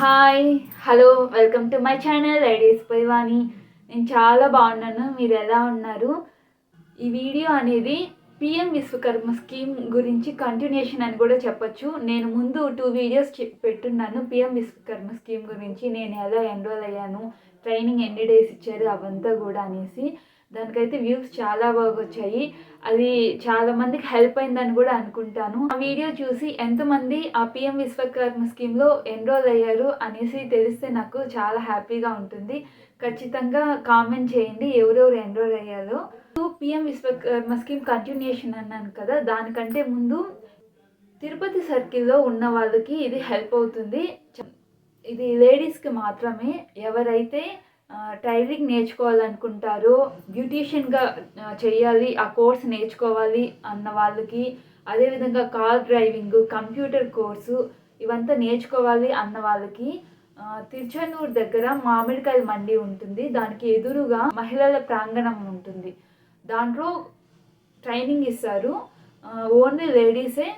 Hi hello welcome to my channel ideas by Vani. నేను చాలా బాగున్నాను. మీరు ఎలా ఉన్నారు? ఈ వీడియో అనేది పిఎం విశ్వకర్మ స్కీమ్ గురించి కంటిన్యూషన్ అని కూడా చెప్పొచ్చు. నేను ముందు 2 వీడియోస్ పెట్టున్నాను పిఎం విశ్వకర్మ స్కీమ్ గురించి. నేను ఎలా ఎన్రోల్ అయ్యాను, ట్రైనింగ్ ఎన్ని డేస్ ఇచ్చారు అవంతా కూడా అనేసి. దానికైతే వ్యూస్ చాలా బాగా వచ్చాయి. అది చాలా మందికి హెల్ప్ అయిందని కూడా అనుకుంటాను. ఆ వీడియో చూసి ఎంతమంది ఆ పిఎం విశ్వకర్మ స్కీమ్లో ఎన్రోల్ అయ్యారు అనేసి తెలిస్తే నాకు చాలా హ్యాపీగా ఉంటుంది. ఖచ్చితంగా కామెంట్ చేయండి ఎవరెవరు ఎన్రోల్ అయ్యారో. పిఎం విశ్వకర్మ స్కీమ్ కంటిన్యూషన్ అన్నాను కదా, దానికంటే ముందు తిరుపతి సర్కిల్లో ఉన్న వాళ్ళకి ఇది హెల్ప్ అవుతుంది. ఇది లేడీస్కి మాత్రమే. ఎవరైతే టైలరింగ్ నేర్చుకోవాలనుకుంటారో, బ్యూటీషియన్గా చేయాలి, ఆ కోర్స్ నేర్చుకోవాలి అన్న వాళ్ళకి, అదేవిధంగా కార్ డ్రైవింగ్, కంప్యూటర్ కోర్సు ఇవంతా నేర్చుకోవాలి అన్న వాళ్ళకి తిరుచానూరు దగ్గర మామిడికాయల మండి ఉంటుంది. దానికి ఎదురుగా మహిళల ప్రాంగణం ఉంటుంది. దాంట్లో ట్రైనింగ్ ఇస్తారు. ఓన్లీ లేడీసే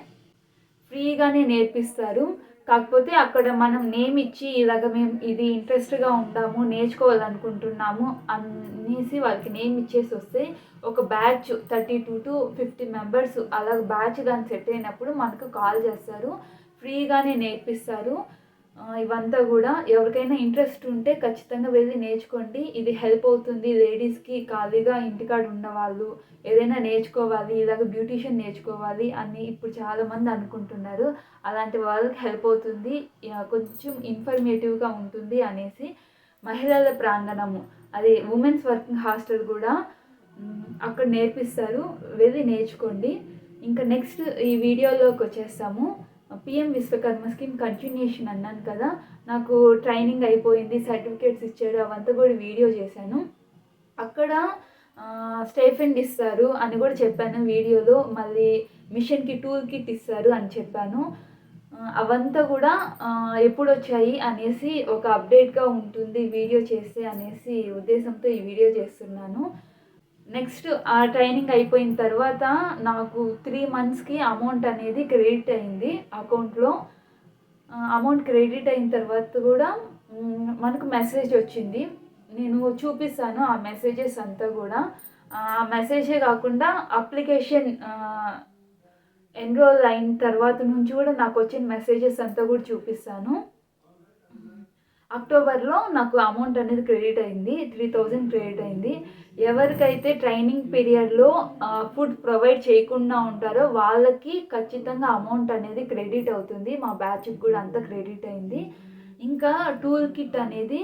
ఫ్రీగానే నేర్పిస్తారు. కాకపోతే అక్కడ మనం నేమ్ ఇచ్చి ఇలాగ మేము ఇది ఇంట్రెస్ట్గా ఉంటాము, నేర్చుకోవాలనుకుంటున్నాము అనేసి వాళ్ళకి నేమ్ ఇచ్చేసి వస్తే ఒక బ్యాచ్ 32 to 50 మెంబర్స్ అలాగ బ్యాచ్ కానీ సెట్ అయినప్పుడు మనకు కాల్ చేస్తారు. ఫ్రీగానే నేర్పిస్తారు. ఇవంతా కూడా ఎవరికైనా ఇంట్రెస్ట్ ఉంటే ఖచ్చితంగా వెళ్ళి నేర్చుకోండి. ఇది హెల్ప్ అవుతుంది లేడీస్కి. ఖాళీగా ఇంటికాడ ఉన్నవాళ్ళు ఏదైనా నేర్చుకోవాలి, ఇలాగ బ్యూటీషియన్ నేర్చుకోవాలి అని ఇప్పుడు చాలామంది అనుకుంటున్నారు. అలాంటి వాళ్ళకి హెల్ప్ అవుతుంది, కొంచెం ఇన్ఫర్మేటివ్గా ఉంటుంది అనేసి మహిళల ప్రాంగణము, అది ఉమెన్స్ వర్కింగ్ హాస్టల్ కూడా అక్కడ నేర్పిస్తారు. వెళ్ళి నేర్చుకోండి. ఇంకా నెక్స్ట్ ఈ వీడియోలోకి వచ్చేస్తాము. పిఎం విశ్వకర్మ స్కీమ్ కంటిన్యూషన్ అన్నాను కదా, నాకు ట్రైనింగ్ అయిపోయింది, సర్టిఫికేట్స్ ఇచ్చారు, అవంతా కూడా వీడియో చేశాను. అక్కడ స్టైఫండ్ ఇస్తారు అని కూడా చెప్పాను వీడియోలో. మళ్ళీ మిషన్కి టూల్ కిట్ ఇస్తారు అని చెప్పాను. అవంతా కూడా ఎప్పుడు వచ్చాయి అనేసి ఒక అప్డేట్గా ఉంటుంది వీడియో చేస్తే అనేసి ఉద్దేశంతో ఈ వీడియో చేస్తున్నాను. నెక్స్ట్ ఆ ట్రైనింగ్ అయిపోయిన తర్వాత నాకు 3 మంత్స్కి అమౌంట్ అనేది క్రెడిట్ అయింది అకౌంట్లో. అమౌంట్ క్రెడిట్ అయిన తర్వాత కూడా మనకు మెసేజ్ వచ్చింది. నేను చూపిస్తాను ఆ మెసేజెస్ అంతా కూడా. ఆ మెసేజే కాకుండా అప్లికేషన్ ఎన్రోల్ అయిన తర్వాత నుంచి కూడా నాకు వచ్చిన మెసేజెస్ అంతా కూడా చూపిస్తాను. అక్టోబర్లో నాకు అమౌంట్ అనేది క్రెడిట్ అయింది. 3000 క్రెడిట్ అయింది. ఎవరికైతే ట్రైనింగ్ పీరియడ్లో ఫుడ్ ప్రొవైడ్ చేయకుండా ఉంటారో వాళ్ళకి ఖచ్చితంగా అమౌంట్ అనేది క్రెడిట్ అవుతుంది. మా బ్యాచ్కి కూడా అంతా క్రెడిట్ అయింది. ఇంకా టూల్ కిట్ అనేది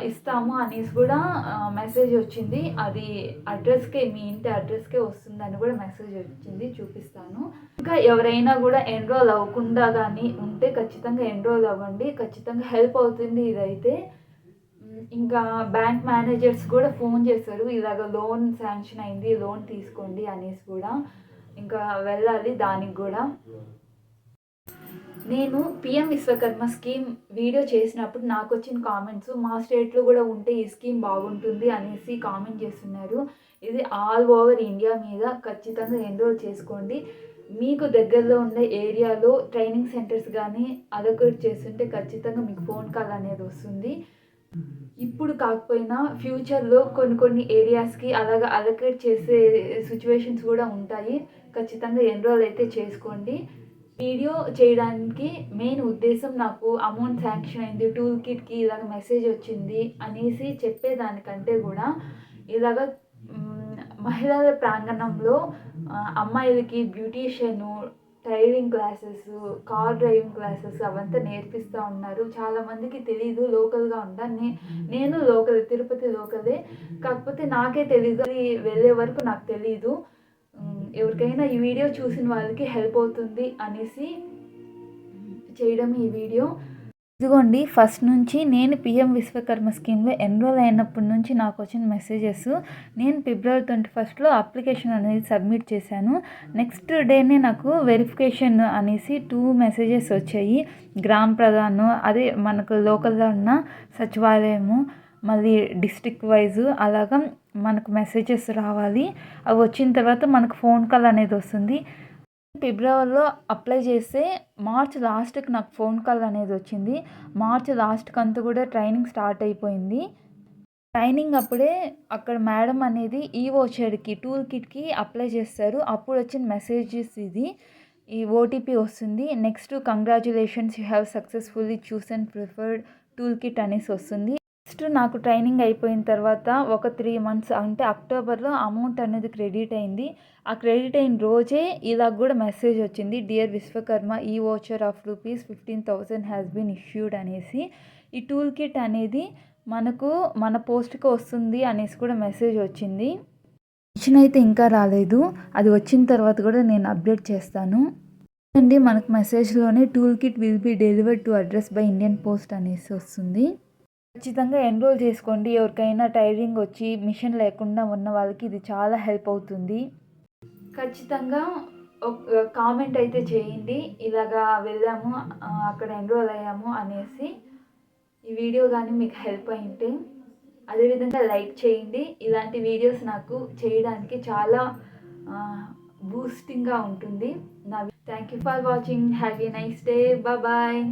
ఇస్తాము అనేసి కూడా మెసేజ్ వచ్చింది. అది అడ్రస్కే, మీ ఇంటి అడ్రస్కే వస్తుందని కూడా మెసేజ్ వచ్చింది. చూపిస్తాను. ఇంకా ఎవరైనా కూడా ఎన్రోల్ అవ్వకుండా కానీ ఉంటే ఖచ్చితంగా ఎన్రోల్ అవ్వండి. ఖచ్చితంగా హెల్ప్ అవుతుంది ఇదైతే. ఇంకా బ్యాంక్ మేనేజర్స్ కూడా ఫోన్ చేస్తారు, ఇలాగ లోన్ శాంక్షన్ అయింది, లోన్ తీసుకోండి అనేసి కూడా. ఇంకా వెళ్ళాలి దానికి కూడా. నేను పిఎం విశ్వకర్మ స్కీమ్ వీడియో చేసినప్పుడు నాకు వచ్చిన కామెంట్స్, మా స్టేట్లో కూడా ఉంటే ఈ స్కీమ్ బాగుంటుంది అనేసి కామెంట్ చేస్తున్నారు. ఇది ఆల్ ఓవర్ ఇండియా మీద. ఖచ్చితంగా ఎన్రోల్ చేసుకోండి. మీకు దగ్గరలో ఉండే ఏరియాలో ట్రైనింగ్ సెంటర్స్ కానీ అలొకేట్ చేస్తుంటే ఖచ్చితంగా మీకు ఫోన్ కాల్ అనేది వస్తుంది. ఇప్పుడు కాకపోయినా ఫ్యూచర్లో కొన్ని ఏరియాస్కి అలాగ అలొకేట్ చేసే సిచ్యువేషన్స్ కూడా ఉంటాయి. ఖచ్చితంగా ఎన్రోల్ అయితే చేసుకోండి. వీడియో చేయడానికి మెయిన్ ఉద్దేశం నాకు అమౌంట్ శాంక్షన్ అయింది, టూల్ కిట్కి ఇలాగ మెసేజ్ వచ్చింది అనేసి చెప్పేదానికంటే కూడా ఇలాగ మహిళల ప్రాంగణంలో అమ్మాయిలకి beautician, tailoring classes, car driving classes అవంతా నేర్పిస్తూ ఉన్నారు. చాలామందికి తెలీదు. లోకల్గా ఉంటాను నేను లోకల్, తిరుపతి లోకలే. కాకపోతే నాకే తెలీదు, వెళ్ళే వరకు నాకు తెలీదు. ఎవరికైనా ఈ వీడియో చూసిన వాళ్ళకి హెల్ప్ అవుతుంది అనేసి చేయడం ఈ వీడియో. ఇదిగోండి, ఫస్ట్ నుంచి నేను పిఎం విశ్వకర్మ స్కీమ్లో ఎన్రోల్ అయినప్పటి నుంచి నాకు వచ్చిన మెసేజెస్. నేను ఫిబ్రవరి 21 అప్లికేషన్ అనేది సబ్మిట్ చేశాను. నెక్స్ట్ డేనే నాకు వెరిఫికేషన్ అనేసి 2 మెసేజెస్ వచ్చాయి. గ్రామ ప్రధాన్, అదే మనకు లోకల్లో ఉన్న సచివాలయము, మళ్ళీ డిస్ట్రిక్ట్ వైజు అలాగా మనకు మెసేజెస్ రావాలి. అవి వచ్చిన తర్వాత మనకు ఫోన్ కాల్ అనేది వస్తుంది. ఫిబ్రవరిలో అప్లై చేస్తే మార్చ్ లాస్ట్‌కి నాకు ఫోన్ కాల్ అనేది వచ్చింది. మార్చ్ లాస్ట్‌కంతా కూడా ట్రైనింగ్ స్టార్ట్ అయిపోయింది. ట్రైనింగ్ అప్పుడే అక్కడ మేడం అనేది ఈ వోచర్‌కి టూల్ కిట్‌కి అప్లై చేస్తారు. అప్పుడు వచ్చిన మెసేజెస్ ఇది. ఈ ఓటీపీ వస్తుంది. Next congratulations you have successfully chosen preferred tool kit అనేసి వస్తుంది. నెక్స్ట్ నాకు ట్రైనింగ్ అయిపోయిన తర్వాత ఒక 3 మంత్స్ అంటే అక్టోబర్‌లో అమౌంట్ అనేది క్రెడిట్ అయింది. ఆ క్రెడిట్ అయిన రోజే ఇలా కూడా మెసేజ్ వచ్చింది. డియర్ విశ్వకర్మ ఈ voucher of rupees 15,000 has been issued అనేసి. ఈ టూల్ కిట్ అనేది మనకు మన పోస్ట్‌కి వస్తుంది అనేసి కూడా మెసేజ్ వచ్చింది. మిషన్ అయితే ఇంకా రాలేదు. అది వచ్చిన తర్వాత కూడా నేను అప్డేట్ చేస్తాను. అండి మనకు మెసేజ్‌లోనే tool kit will be delivered to address by Indian post అనేసి వస్తుంది. ఖచ్చితంగా ఎన్రోల్ చేసుకోండి. ఎవరికైనా టైలరింగ్ వచ్చి మిషన్ లేకుండా ఉన్న వాళ్ళకి ఇది చాలా హెల్ప్ అవుతుంది. ఖచ్చితంగా కామెంట్ అయితే చేయండి. ఇలాగా వెళ్ళాము అక్కడ ఎన్రోల్ అయ్యాము అనేసి. ఈ వీడియో కానీ మీకు హెల్ప్ అయింటే అదేవిధంగా లైక్ చేయండి. ఇలాంటి వీడియోస్ నాకు చేయడానికి చాలా బూస్టింగ్గా ఉంటుంది. Thank you for watching. Have a nice day. Bye.